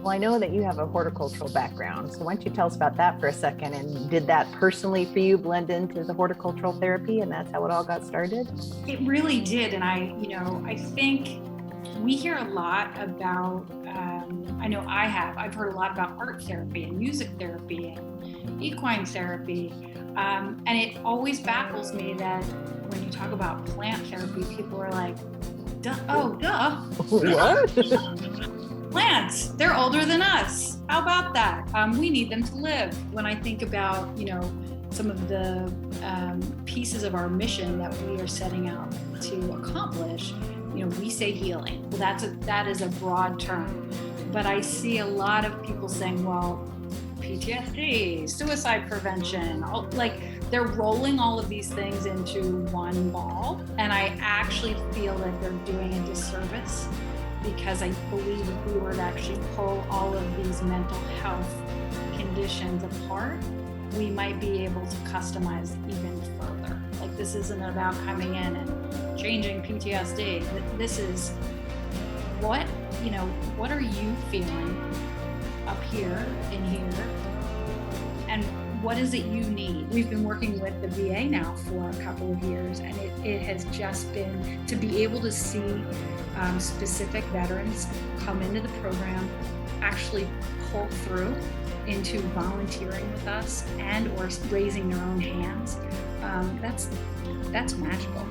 Well, I know that you have a horticultural background, so why don't you tell us about that for a second? And did that personally for you blend into the horticultural therapy, and that's how it all got started? It really did. And I think we hear a lot about, I've heard a lot about art therapy and music therapy and equine therapy. And it always baffles me that when you talk about plant therapy, people are like, duh. What? Plants, they're older than us. How about that? We need them to live. When I think about, some of the pieces of our mission that we are setting out to accomplish, we say healing. Well, that is a broad term, but I see a lot of people saying, well, PTSD, suicide prevention, like they're rolling all of these things into one ball. And I actually feel that they're doing a disservice, because I believe if we were to actually pull all of these mental health conditions apart, we might be able to customize even further. Like, this isn't about coming in and changing PTSD. This is what are you feeling up here in here, and what is it you need? We've been working with the VA now for a couple of years, and it has just been to be able to see specific veterans come into the program, actually pull through into volunteering with us and or raising their own hands. That's magical.